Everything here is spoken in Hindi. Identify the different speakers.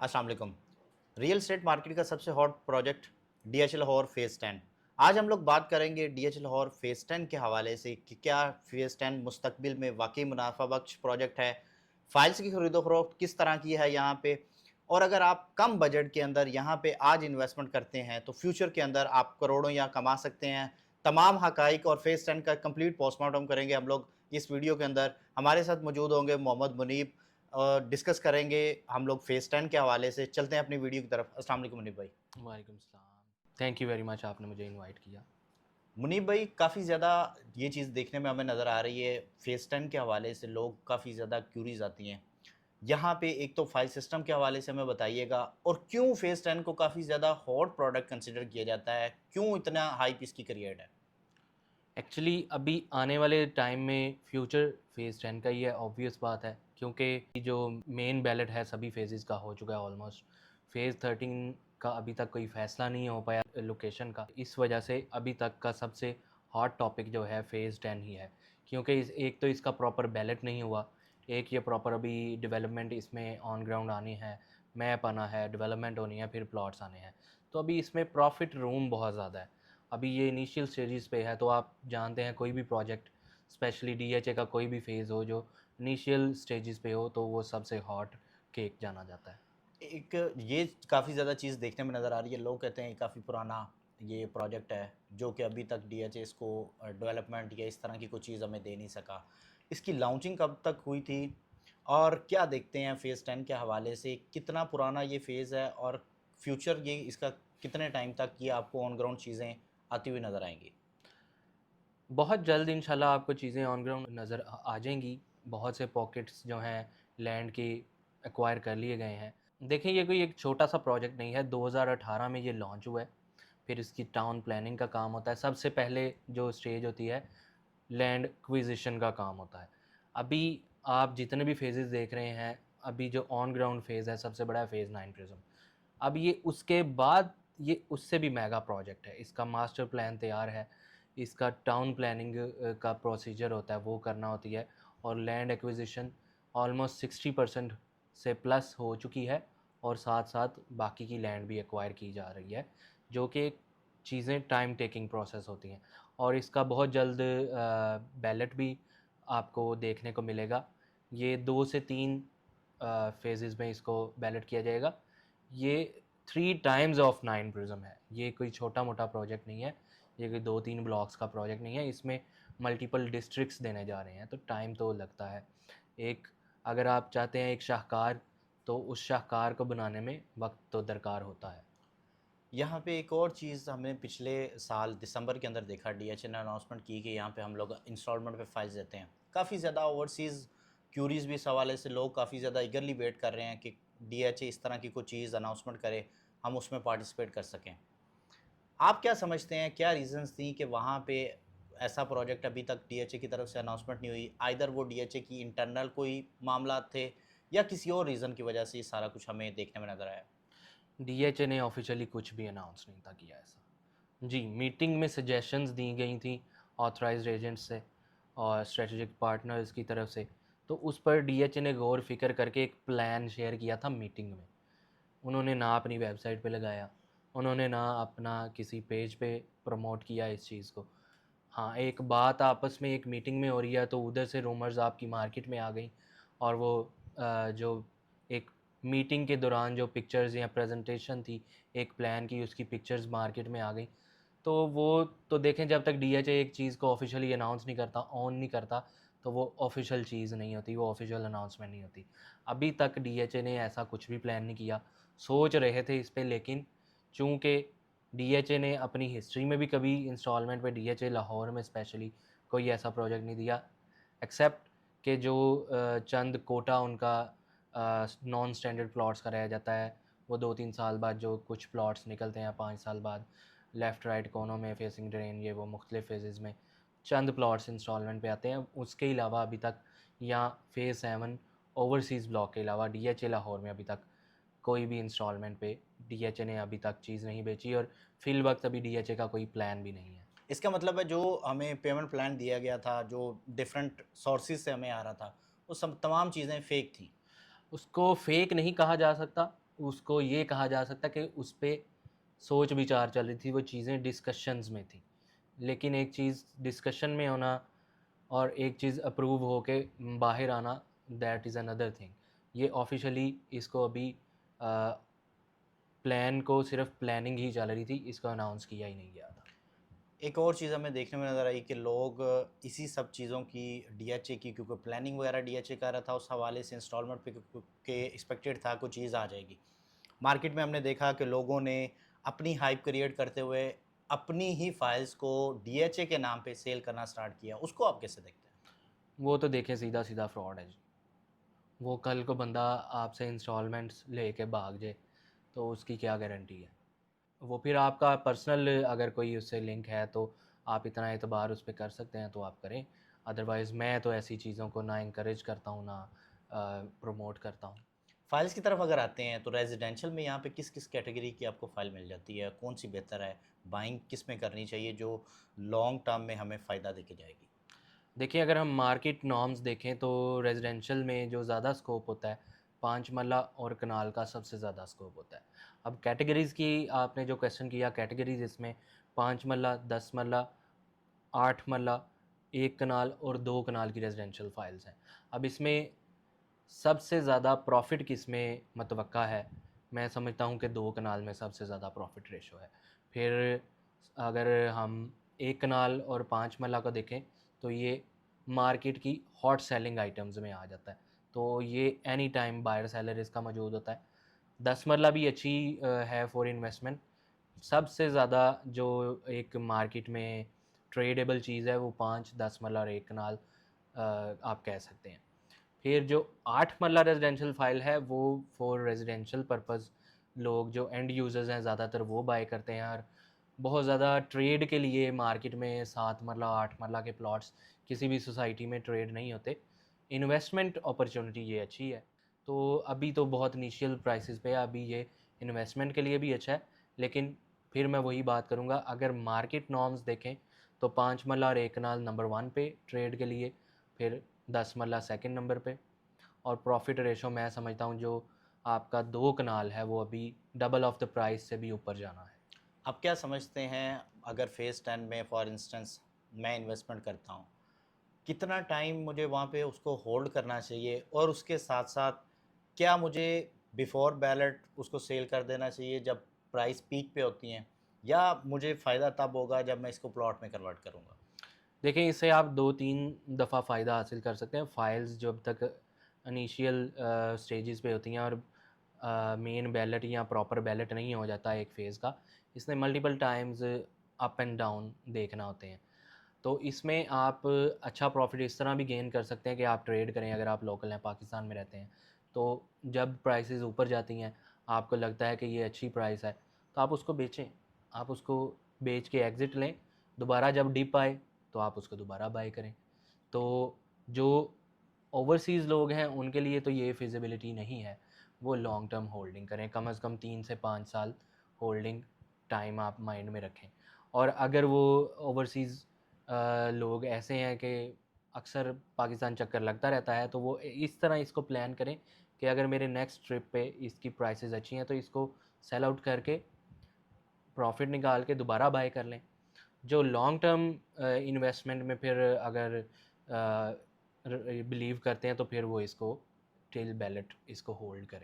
Speaker 1: अस्सलाम वालेकुम। रियल एस्टेट मार्केट का सबसे hot project DHL Lahore phase 10। आज हम लोग बात करेंगे डीएचएल लाहौर फेज़ 10 के हवाले से कि क्या फेज़ 10 मुस्तकबिल में वाक़ई मुनाफ़ा बख्श प्रोजेक्ट है, फाइल्स की खरीदो-फ़रोख्त किस तरह की है यहाँ पे, और अगर आप कम बजट के अंदर यहाँ पे आज इन्वेस्टमेंट करते हैं तो फ्यूचर के अंदर आप करोड़ों यहाँ कमा सकते हैं। तमाम हक़ाइक़ और फेज़ 10 का कंप्लीट पोस्टमार्टम करेंगे हम लोग इस वीडियो के अंदर। हमारे साथ मौजूद होंगे मोहम्मद मुनीब, डिस्कस करेंगे हम लोग फेज़ 10 के हवाले से। चलते हैं अपनी वीडियो की तरफ। अस्सलाम वालेकुम मुनीब भाई।
Speaker 2: वालेकुम सलाम। थैंक यू वेरी मच, आपने मुझे इनवाइट किया।
Speaker 1: मुनीब भाई, काफ़ी ज़्यादा ये चीज़ देखने में हमें नज़र आ रही है, फेज़ 10 के हवाले से लोग काफ़ी ज़्यादा क्यूरीज़ आती हैं। यहाँ पे एक तो फाइल सिस्टम के हवाले से हमें बताइएगा, और क्यों फेज़ 10 को काफ़ी ज़्यादा हॉट प्रोडक्ट कंसिडर किया जाता है? क्यों इतना हाइप इसकी क्रिएट है?
Speaker 2: एक्चुअली अभी आने वाले टाइम में फ्यूचर फेज़ 10 का ही है, ऑब्वियस बात है, क्योंकि जो मेन बैलेट है सभी फेजेस का हो चुका है ऑलमोस्ट। फेज़ 13 का अभी तक कोई फ़ैसला नहीं हो पाया लोकेशन का। इस वजह से अभी तक का सबसे हॉट टॉपिक जो है फेज़ 10 ही है, क्योंकि एक तो इसका प्रॉपर बैलेट नहीं हुआ, एक ये प्रॉपर अभी डेवलपमेंट इसमें ऑन ग्राउंड आनी है, मैप आना है, डेवलपमेंट होनी है, फिर प्लॉट्स आने हैं। तो अभी इसमें प्रॉफिट रूम बहुत ज़्यादा है। अभी ये इनिशियल स्टेजेस पे है, तो आप जानते हैं कोई भी प्रोजेक्ट, स्पेशली डीएचए का कोई भी फेज़ हो जो इनिशियल स्टेजेस पे हो, तो वो सबसे हॉट केक जाना जाता है।
Speaker 1: एक ये काफ़ी ज़्यादा चीज़ देखने में नज़र आ रही है। लोग कहते हैं ये काफ़ी पुराना ये प्रोजेक्ट है, जो कि अभी तक डीएचए इसको डेवलपमेंट या इस तरह की कोई चीज़ हमें दे नहीं सका। इसकी लॉन्चिंग कब तक हुई थी? और क्या देखते हैं फेज़ 10 के हवाले से, कितना पुराना ये फ़ेज़ है, और फ्यूचर ये इसका कितने टाइम तक ये आपको ऑन ग्राउंड चीज़ें आती हुई नज़र आएँगी?
Speaker 2: बहुत जल्द इंशाल्लाह आपको चीज़ें ऑन ग्राउंड नज़र आ जाएंगी। बहुत से पॉकेट्स जो हैं लैंड के एक्वायर कर लिए गए हैं। देखिए, ये कोई एक छोटा सा प्रोजेक्ट नहीं है, 2018 में ये लॉन्च हुआ है। फिर इसकी टाउन प्लानिंग का काम होता है, सबसे पहले जो स्टेज होती है लैंड एक्विजिशन का काम होता है। अभी आप जितने भी फेजेस देख रहे हैं, अभी जो ऑन ग्राउंड फेज़ है सबसे बड़ा है फेज़ 9 प्रिज्म। अब ये उसके बाद ये उससे भी मेगा प्रोजेक्ट है। इसका मास्टर प्लान तैयार है, इसका टाउन प्लानिंग का प्रोसीजर होता है, वो करना होती है, और लैंड एक्विजिशन ऑलमोस्ट 60% से प्लस हो चुकी है, और साथ-साथ बाकी की लैंड भी एक्वायर की जा रही है, जो कि चीज़ें टाइम टेकिंग प्रोसेस होती हैं। और इसका बहुत जल्द बैलेट भी आपको देखने को मिलेगा। ये 2 से 3 फेजेज़ में इसको बैलेट किया जाएगा। ये 3 टाइम्स ऑफ 9 प्रिज़्म है। ये कोई छोटा-मोटा प्रोजेक्ट नहीं है, ये कोई 2-3 ब्लॉक्स का प्रोजेक्ट नहीं है, इसमें मल्टीपल डिस्ट्रिक्ट्स देने जा रहे हैं, तो टाइम तो लगता है। एक अगर आप चाहते हैं एक शाहकार, तो उस शाहकार को बनाने में वक़्त तो दरकार होता है।
Speaker 1: यहाँ पे एक और चीज़ हमने पिछले साल दिसंबर के अंदर देखा, डीएचए ने अनाउंसमेंट की कि यहाँ पे हम लोग इंस्टॉलमेंट पे फाइल्स देते हैं। काफ़ी ज़्यादा ओवरसीज़ क्यूरीज़ भी इस हवाले से लोग काफ़ी ज़्यादा ईगरली वेट कर रहे हैं कि डीएचए इस तरह की कोई चीज़ अनाउंसमेंट करे, हम उसमें पार्टिसिपेट कर सकें। आप क्या समझते हैं, क्या रीज़न्स थी कि वहाँ पे ऐसा प्रोजेक्ट अभी तक डीएचए की तरफ से अनाउंसमेंट नहीं हुई? आइदर वो डीएचए की इंटरनल कोई मामलात थे, या किसी और रीज़न की वजह से ये सारा कुछ हमें देखने में नज़र आया?
Speaker 2: डीएचए ने ऑफ़िशियली कुछ भी अनाउंस नहीं था किया ऐसा। जी, मीटिंग में सजेशंस दी गई थी ऑथराइज़्ड एजेंट्स से और स्ट्रेटेजिक पार्टनर्स की तरफ से, तो उस पर डीएचए ने गौर-फ़िक्र करके एक प्लान शेयर किया था मीटिंग में। उन्होंने ना अपनी वेबसाइट पे लगाया, उन्होंने ना अपना किसी पेज पे प्रमोट किया इस चीज़ को। हाँ, एक बात आपस में एक मीटिंग में हो रही है, तो उधर से रूमर्स आपकी मार्केट में आ गई, और वो जो एक मीटिंग के दौरान जो पिक्चर्स या प्रेजेंटेशन थी एक प्लान की, उसकी पिक्चर्स मार्केट में आ गई। तो वो तो देखें, जब तक डीएचए एक चीज़ को ऑफ़िशियली अनाउंस नहीं करता, ऑन नहीं करता, तो वो ऑफ़िशियल चीज़ नहीं होती, वो ऑफ़िशियल अनाउंसमेंट नहीं होती। अभी तक डीएचए ने ऐसा कुछ भी प्लान नहीं किया। सोच रहे थे इस पे, लेकिन चूँकि डीएचए ने अपनी हिस्ट्री में भी कभी इंस्टॉलमेंट पे, डीएचए लाहौर में स्पेशली, कोई ऐसा प्रोजेक्ट नहीं दिया, एक्सेप्ट कि जो चंद कोटा उनका नॉन स्टैंडर्ड प्लॉट्स का रह जाता है, वो 2-3 साल बाद जो कुछ प्लॉट्स निकलते हैं, 5 साल बाद, लेफ़्ट राइट कोनों में फेसिंग ड्रेन, ये वो मुख्तलिफ फेजेज़ में चंद प्लॉट्स इंस्टॉलमेंट पे आते हैं। उसके अलावा अभी तक, या फेज़ 7 ओवरसीज़ ब्लॉक के अलावा, डीएचए लाहौर में अभी तक कोई भी इंस्टॉलमेंट पे डीएचए ने अभी तक चीज़ नहीं बेची, और फ़िलवक़्त अभी डीएचए का कोई प्लान भी नहीं है।
Speaker 1: इसका मतलब है जो हमें पेमेंट प्लान दिया गया था, जो डिफरेंट सोर्सेज़ से हमें आ रहा था, वो सब तमाम चीज़ें फ़ेक थी।
Speaker 2: उसको फेक नहीं कहा जा सकता, उसको ये कहा जा सकता है कि उस पे सोच विचार चल रही थी, वो चीज़ें डिस्कशंस में थी। लेकिन एक चीज़ डिस्कशन में होना और एक चीज़ अप्रूव होके बाहर आना, दैट इज़ अनदर थिंग। ये ऑफ़िशियली इसको अभी प्लान को सिर्फ़ प्लानिंग ही चल रही थी, इसको अनाउंस किया ही नहीं गया था।
Speaker 1: एक और चीज़ हमें देखने में नज़र आई कि लोग इसी सब चीज़ों की डीएचए की, क्योंकि प्लानिंग वगैरह डीएचए कर रहा था, उस हवाले से इंस्टॉलमेंट पे के एक्सपेक्टेड था कुछ चीज़ आ जाएगी। मार्केट में हमने देखा कि लोगों ने अपनी हाइप क्रिएट करते हुए अपनी ही फाइल्स को डीएचए के नाम पे सेल करना स्टार्ट किया। उसको आप कैसे देखते हैं?
Speaker 2: वो तो देखें सीधा-सीधा फ्रॉड है जी। वो कल को बंदा आपसे इंस्टॉलमेंट्स लेके भाग जाए, तो उसकी क्या गारंटी है? वो फिर आपका पर्सनल अगर कोई उससे लिंक है तो आप इतना एतबार उस पे कर सकते हैं तो आप करें। अदरवाइज़ मैं तो ऐसी चीज़ों को ना एनकरेज करता हूँ, ना प्रमोट करता हूँ।
Speaker 1: फाइल्स की तरफ अगर आते हैं तो रेजिडेंशियल में यहाँ पे किस-किस कैटेगरी की आपको फ़ाइल मिल जाती है? कौन-सी बेहतर है? बाइंग किस में करनी चाहिए जो लॉन्ग टर्म में हमें फ़ायदा देके जाएगी?
Speaker 2: देखिए, अगर हम मार्केट नॉर्म्स देखें तो रेज़िडेंशियल में जो ज़्यादा स्कोप होता है, 5 मरला और कनाल का सबसे ज़्यादा स्कोप होता है। अब कैटेगरीज़ की आपने जो क्वेश्चन किया, कैटेगरीज़ इसमें 5 मरला, 10 मरला, 8 मरला, 1 कनाल और 2 कनाल की रेज़िडेंशियल फाइल्स हैं। अब इसमें सबसे ज़्यादा प्रॉफ़िट किसमें मतवक्का है? मैं समझता हूँ कि 2 कनाल में सबसे ज़्यादा प्रॉफ़िट रेशो है। फिर अगर हम 1 कनाल और 5 मरला को देखें, तो ये मार्केट की हॉट सेलिंग आइटम्स में आ जाता है। तो ये एनी टाइम बायर सेलर इसका मौजूद होता है। 10 मरला भी अच्छी है फॉर इन्वेस्टमेंट। सबसे ज़्यादा जो एक मार्केट में ट्रेडेबल चीज़ है वो 5, 10 मरला और 1 कनाल आप कह सकते हैं। फिर जो 8 मरला रेज़िडेंशियल फ़ाइल है वो फॉर रेज़िडेंशियल पर्पज़ लोग जो एंड यूज़र्स हैं ज़्यादातर वो बाय करते हैं और बहुत ज़्यादा ट्रेड के लिए मार्केट में 7 मरला 8 मरला के प्लॉट्स किसी भी सोसाइटी में ट्रेड नहीं होते। इन्वेस्टमेंट अपॉर्च्युनिटी ये अच्छी है। तो अभी तो बहुत इनिशियल प्राइसेज़ पे है, अभी ये इन्वेस्टमेंट के लिए भी अच्छा है। लेकिन फिर मैं वही बात करूँगा, अगर मार्केट नॉर्म्स देखें तो 5 मरला और 1 कनाल नंबर 1 पे ट्रेड के लिए, फिर 10 मरला सेकंड नंबर पे और प्रॉफ़िट रेशो मैं समझता हूँ जो आपका 2 कनाल है वो अभी डबल ऑफ द प्राइस से भी ऊपर जाना है।
Speaker 1: आप क्या समझते हैं, अगर फ़ेज़ 10 में फॉर इंस्टेंस मैं इन्वेस्टमेंट करता हूँ, कितना टाइम मुझे वहाँ पे उसको होल्ड करना चाहिए? और उसके साथ-साथ क्या मुझे बिफ़ोर बैलेट उसको सेल कर देना चाहिए जब प्राइस पीक पे होती हैं? या मुझे फ़ायदा तब होगा जब मैं इसको प्लॉट में कन्वर्ट करूँगा?
Speaker 2: देखिए, इससे आप 2-3 दफ़ा फ़ायदा हासिल कर सकते हैं। फाइल्स जब तक इनिशियल स्टेजेस पे होती हैं और मेन बैलेट या प्रॉपर बैलेट नहीं हो जाता एक फ़ेज़ का, इसमें multiple times up and down देखना होते हैं। तो इसमें आप अच्छा प्रॉफ़िट इस तरह भी गेन कर सकते हैं कि आप ट्रेड करें, अगर आप लोकल हैं, पाकिस्तान में रहते हैं। तो जब प्राइसेज़ ऊपर जाती हैं, आपको लगता है कि ये अच्छी प्राइस है, तो आप उसको बेचें। आप उसको बेच के एग्ज़िट लें, दोबारा जब डिप आए, तो आप उसको दोबारा बाय करें। तो जो ओवरसीज़ लोग हैं, उनके लिए तो ये फ़िज़िबिलिटी नहीं है। वो लॉन्ग टर्म होल्डिंग करें, कम से कम 3 से 5 साल होल्डिंग टाइम आप माइंड में रखें। और अगर वो ओवरसीज़ लोग ऐसे हैं कि अक्सर पाकिस्तान चक्कर लगता रहता है, तो वो इस तरह इसको प्लान करें कि अगर मेरे नेक्स्ट ट्रिप पे इसकी प्राइसेस अच्छी हैं, तो इसको सेल आउट करके प्रॉफ़िट निकाल के दोबारा बाय कर लें। जो लॉन्ग टर्म इन्वेस्टमेंट में फिर अगर बिलीव करते हैं तो फिर वो इसको टिल बैलेट इसको होल्ड करें।